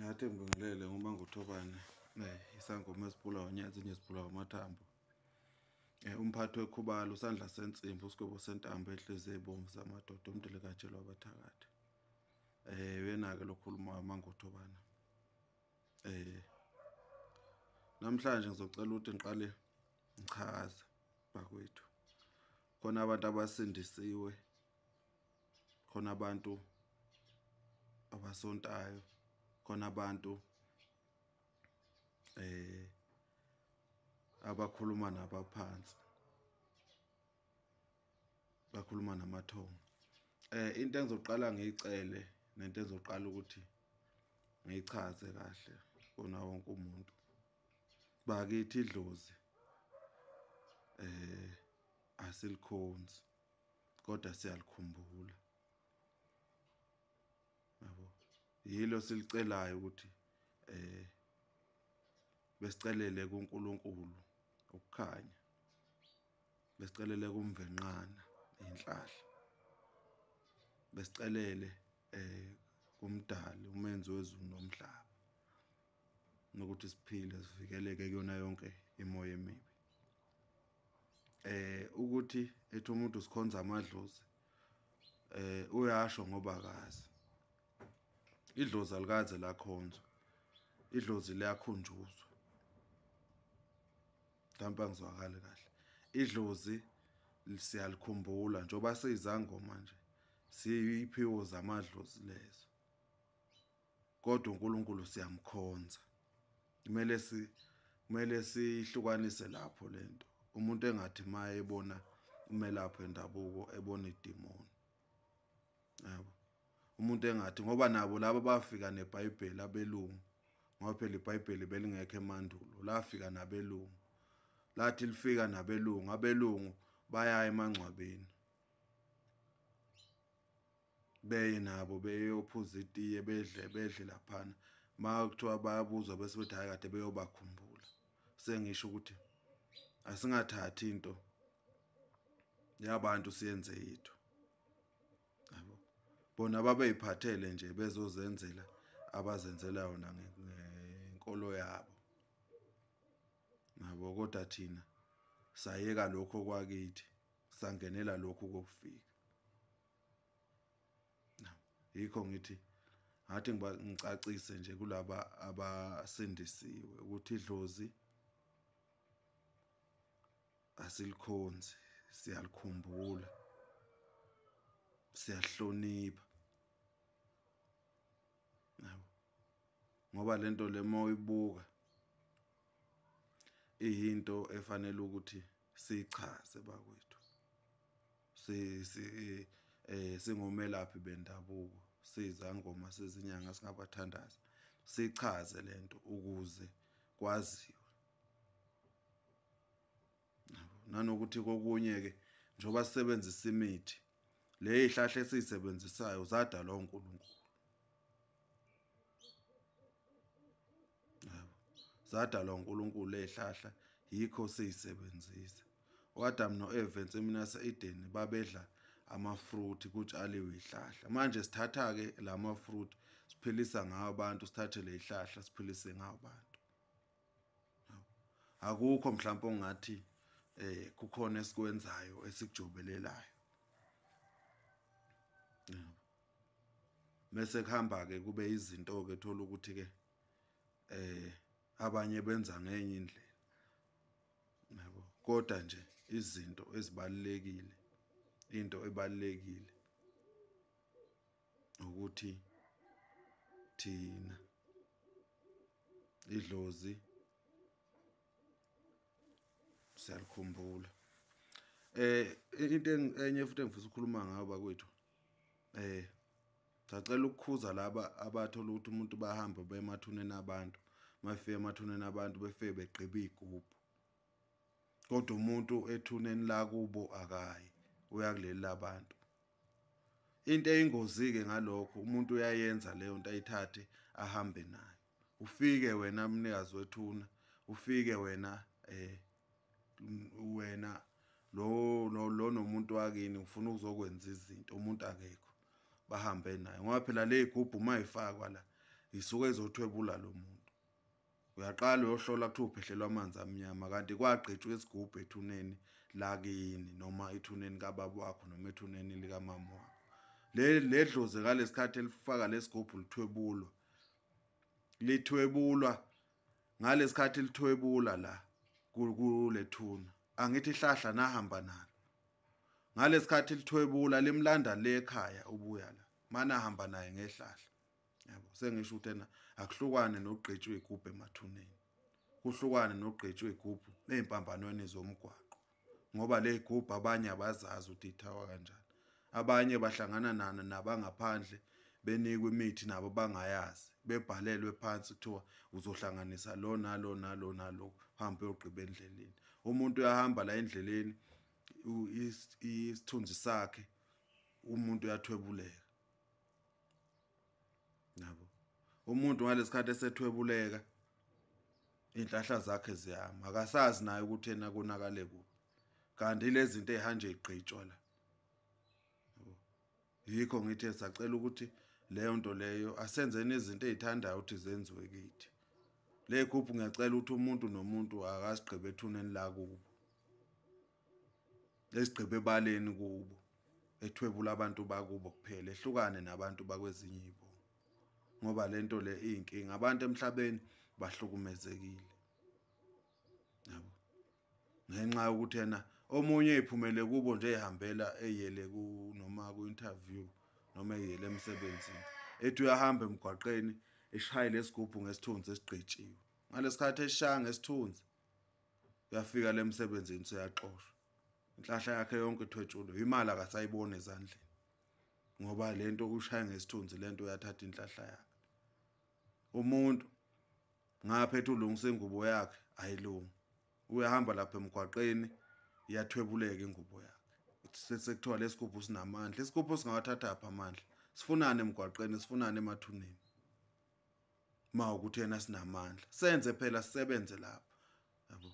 Ngathi ngibingelele ngoMangothobane isangoma esiphula unyathi eziphula amathambo. Umphathi wekhubalo usandla sensimbi usigwebo sentambo ehleze ibomvu zamadoda umdele katshelwa abathakathi. Uyena ke lokhuluma uMangothobane. Namhlanje ngizocela ukuthi ngiqale ngichaza bakwethu. Khona abantu abasindisiwe, khona abantu abasontayo, khona abantu abakhuluma nabaphansi, bakhuluma namathongo. Into engizoqala ngiyicele nento engizoqala ukuthi ngiyichaze kahle kona wonke umuntu. Bakithi idlozi asilikhonzi kodwa siyalikhumbula. Yabo. Yilo silicelayo ukuthi besicelele kuNkulunkulu ukukhanya. Besicelele kumvenqana inhlahla. Besicelele kumdali umenzi wezulu nomhlaba. Nokuthi siphile sivikeleke kuyona yonke imoya emibi. Ukuthi ethi umuntu sikhonza amadlozi uyasho ngoba akazi. Idlozi alikaze lakhonzwa. Idlozi liyakhunjuzwa. Mhlawumbe angizwakali kahle. Idlozi siyalikhumbula njoba seyizangoma nje. Siyiphiwo zamadlozi lezo. Kodwa uNkulunkulu siyamkhonza. Kumele sihlukanise lapho lento. Umuntu engathi maye ebona umelaphi endabuko ebona idemoni. Yabo. Umuntu engathi ngoba nabo laba bafika neBhayibheli abelungu. Ngoba phela iBhayibheli belingekho emandulo. Lafika nabelungu. Lathi lifika nabelungu. Abelungu baya emangcwabeni. Beye nabo beyophuza itiye bedle laphana. Makuthiwa bayabuzwa bese bethi hayi kade beyobakhumbula. Sengisho ukuthi asingathathi into yabantu siyenze yethu. Yabo. Bona babeyiphathele nje bezozenzela abazenzela yona ngenkolo yabo. Nabo kodwa thina sayeka lokho kwakithi sangenela lokho kokufika. Yikho ngithi ngathi ngicacise nje kulaba abasindisiwe ukuthi idlozi asilikhonzi, siyalikhumbula, siyahlonipha. Yabo. Ngoba lento lemoyibuka iyinto efanele ukuthi sichaze bakwethu. Singomelaphi bendabuko, sizangoma sezinyanga singabathandazi. Sichaze lento ukuze kwaziwe. Nanokuthi kokunye ke njoba sisebenzisa imithi le ihlahla esizisebenzisayo zadalwa uNkulunkulu. Yabo. Zadalwa uNkulunkulu lezihlahla yikho siyisebenzisa. uAdam noEva ensimini yase-Edeni babedla amafruit kutshaliwe izihlahla. Manje sithatha ke lama fruit siphilisa ngawo abantu, sithathe lezihlahla siphilise ngawo abantu. Akukho mhlawumbe ongathi kukhona esikwenzayo esikujobelelayo. Yabo. Mase kuhamba ke kube izinto ke thola ukuthi ke abanye benza ngenye indlela. Yabo. Kodwa nje izinto ezibalekile, into ebalekile ukuthi thina idlozi siyalikhumbula. Into enye futhi engifisa ukukhuluma ngayo bakwethu. Sacela ukukhuza laba abathola ukuthi umuntu bahamba bemathuneni abantu. Mafike emathuneni abantu befike begqiba igubhu. Kodwa umuntu ethuneni la kubo akayi, uyakuleli labantu. Into eyingozi ke ngalokho umuntu uyayenza leyo nto ayithathe ahambe nayo. Ufike wena mnikazi wethuna, ufike wena lo nomuntu wakini ufuna ukuzokwenza izinto umuntu akekho bahambe naye. Ngoba phela le igubhu mayifakwa la isuke ezothwebula lo muntu. Uyaqala uyohlola kuthiwa uphehlelwa amanzi amnyama kanti kwagqitshwa isigubhu ethuneni lakini noma ethuneni kababa wakho noma ethuneni likamama wakho. Ledlozi ngalesikhathi elifaka lesigubhu lithwebulwa ngalesikhathi lithwebula la kulethuna. Angithi ihlahla nahamba nalo. Ngalesikhathi lithwebula limlanda le ekhaya ubuya la. Mana hamba naye ngehlahla. Yabo sengisho uthena akuhlukane nokugqitshwa igubhu emathuneni. Kuhlukane nokugqitshwa igubhu empambanweni zomgwaqo. Ngoba le igubhu abanye abazazi ukuthi ithawa kanjani. Abanye bahlangana nabangaphandle benikwe imithi nabo bangayazi. Bebhalelwe phansi kuthiwa uzohlanganisa lo nalo nalo nalo hambe uyogqiba endleleni. Umuntu uyahamba la endleleni isithunzi sakhe umuntu uyathwebuleka. Yabo. Umuntu ngalesikhathi esethwebuleka inhlahla zakhe ziyama. Akasazi naye ukuthi yena konakale kuphi. Kanti lezi zinto ezihanje igqitshwa la. Yikho ngithe sacela ukuthi leyo nto leyo asenzeni izinto ezithandayo ukuthi zenziwe kithi. Le group ngiyacela ukuthi umuntu nomuntu akasigqibe ethuneni la kubo. Lesigqibe ebaleni kubo. Ethwebula abantu bakubo kuphela ehlukane nabantu bakwezinye izibo. Ngoba lento le inkinga abantu emhlabeni bahlukumezekile. Yabo. Ngenxa yokuthi yena omunye iphumele kubo nje ehambela eyele ku noma ku interview noma eyele emsebenzini. Ethi uyahamba emgwaqeni eshaya lesigubhu ngesithunzi esigqitshiwe. Ngalesikhathi eshaya ngesithunzi uyafika lemsebenzini seyaxoshwa. Inhlahla yakhe yonke ithwetshulwe. Imali akasayibona ezandleni. Ngoba lento ushaya ngesithunzi lento uyathatha inhlahla yakhe. Umuntu ngaphethe ulungisa ingubo yakhe ayilungi. Uyahamba lapha emgwaqeni iyathwebuleka ingubo yakhe. Sekuthiwa lesigubhu sinamandla. Isigubhu singawathatha apha amandla. Sifunane emgwaqeni, sifunane emathuneni. Ukuthi yena sinamandla. Senze phela sisebenze lapha. Yabo.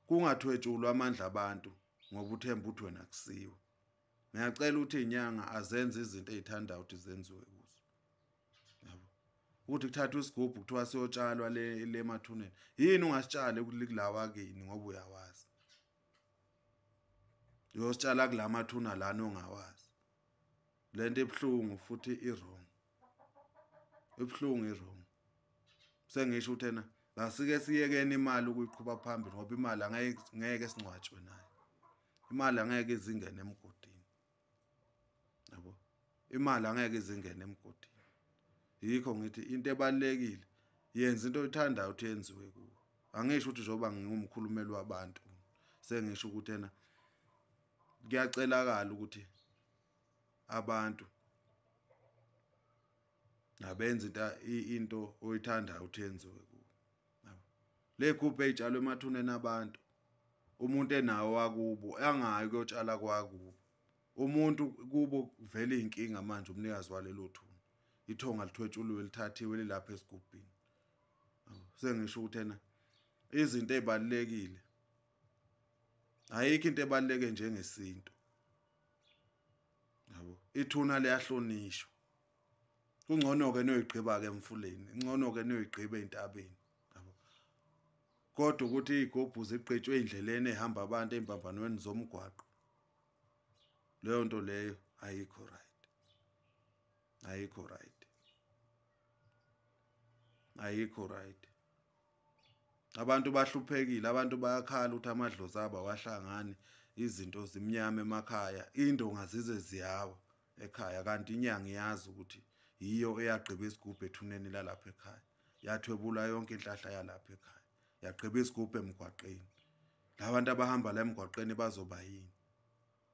Kungathwetshulwa amandla abantu ngoba uthemba ukuthi wena akusiwe. Ngiyacela ukuthi inyanga azenze izinto ezithandayo ukuthi zenziwe kuzo. Yabo. Ukuthi kuthathwa isigubhu kuthiwa siyotshalwa le emathuneni. Yini ungasitshali kulawa kini ngoba uyawazi. Uyositshala kulamathuna lana ongawazi. Lento ebhlungu futhi irong. Ebhlungu irong. Sengisho uthena asike siyekene imali ukuyiqhuba phambili ngoba imali angeke singcwatshwe nayo. Imali angeke izingene emgodini. Yabo. Imali angeke izingene emgodini. Yikho ngithi into ebalekile yenza into oyithandayo ukuthi yenziwe kuwe. Angisho ukuthi njoba ngingumkhulumeli wabantu. Sengisho ukuthi yena kuyacelakala ukuthi abantu abenze into oyithandayo ukuthi yenziwe kuwe. Le group eyitshalwe emathuneni abantu umuntu enawo wakubo angayi kuyotshala kwakubo. Umuntu kubo vele inkinga manje umnikazi walelo thuna. Ithonga lithwetshuliwe lithathiwe lilapha esigubhini. Sengisho ukuthi yena izinto ezibalekile ayikho into ebaleke njengesinto. Yabo. Ithuna liyahlonishwa. Kungcono ke noyigqiba ke emfuleni, ingcono ke noyigqiba entabeni. Yabo. Kodwa ukuthi izigubhu zigqitshwe endleleni ehamba abantu empambanweni zomgwaqo. Leyo nto leyo ayikho right. Ayikho right. Ayikho right. Abantu bahluphekile, abantu bayakhala ukuthi amadlozi abo awahlangani, izinto zimnyama emakhaya, indonga zize ziyawa ekhaya kanti inyanga iyazi ukuthi yiyo eyagqiba isigubhu ethuneni lalapha ekhaya. Yathwebula yonke inhlahla yalapha ekhaya. Yagqiba isigubhu emgwaqeni. Labantu abahamba la emgwaqeni bazoba yini?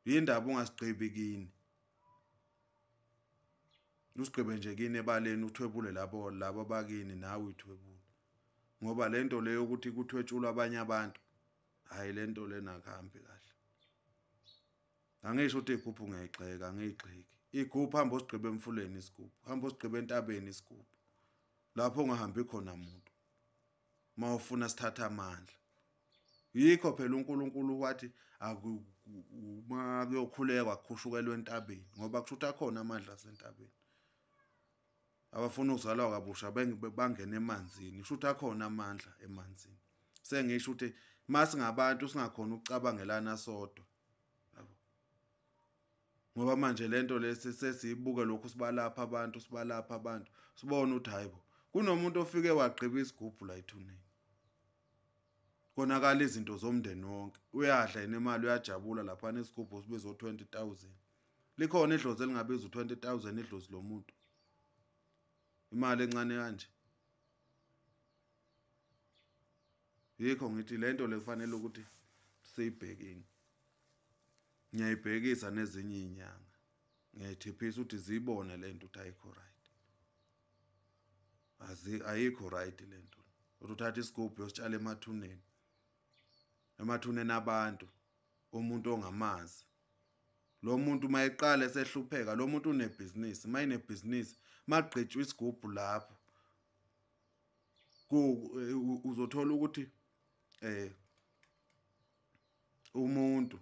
Yindaba ungasigqibi kini. Usigqibe nje kini ebaleni uthwebule labo bakini nawe uthwebule. Ngoba lento leyo ukuthi kuthwetshulwa abanye abantu hayi lento lena akahambi kahle. Angisho ukuthi igubhu ngiyayigxeka, angiyigxeki. Igubhu hamba usigqibe emfuleni isigubhu, hamba usigqibe entabeni isigubhu. Lapho ungahambi khona umuntu. Mawufuna sithatha amandla. Yikho phela uNkulunkulu wathi uma kuyokhuleka kukhushukelwe entabeni ngoba kusho ukuthi akhona amandla asentabeni. abafuna ukuzalwa kabusha bangena emanzini kusho ukuthi akhona amandla emanzini sengisho ukuthi masingabantu singakhona ukucabangelana sodwa yabo ngoba manje lento lesi sesiyibuke lokhu sibalapha abantu sibona ukuthi hayibo kunomuntu ofike wagqiba isigubhu la ethuneni konakala izinto zomndeni wonke uyadla imali uyajabula lapha nesigubhu sibizwa 20,000 likhona idlozi elingabiza 20,000 idlozi lomuntu imali encane kanje yikho ngithi lento lekufanele ukuthi siyibhekini ngiyayibhekisa nezinye izinyanga ngiyayithiphisa ukuthi zibone lento ukuthi ayikho right ayikho right lento uthatha isigubhu yositshala emathuneni abantu umuntu ongamazi lo muntu mayeqala esehlupheka lo muntu unebhizinisi mayinebhizinisi maqhitshwa isigubhu lapho uzothola ukuthi umuntu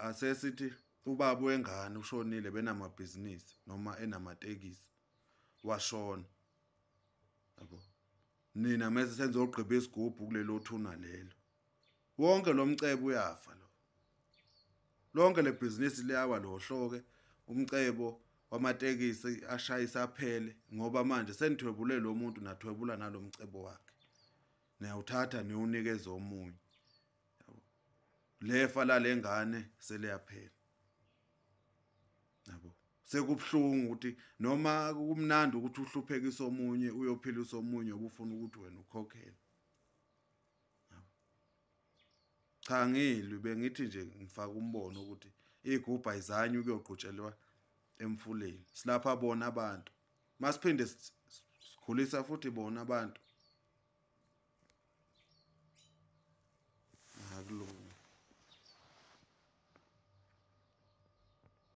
asesithi ubaba wengane ushonile benamabhizinisi noma enamatekisi washona yabo nina mase senze ogqiba isigubhu kulelo thuna lelo wonke lo mcebo uyafa lo lonke le business liyawa lo hloke umcebo wamatekisi ashayisa phele ngoba manje senithwebule lo muntu nathwebula nalomcebo wakhe niyawuthatha niwunikeze omunye yabo lefa la lengane seliyaphela yabo sekubhlungu ukuthi noma kumnandi ukuthi uhluphekisa omunye uyophilisa omunye obufuna ukuthi wena ukhokhele cha ngilwi bengithi nje ngifaka umbono ukuthi igubhu ayizanyi ukuyoqhutshelwa emfuleni silapha bona abantu masiphinde sikhulisa futhi bona abantu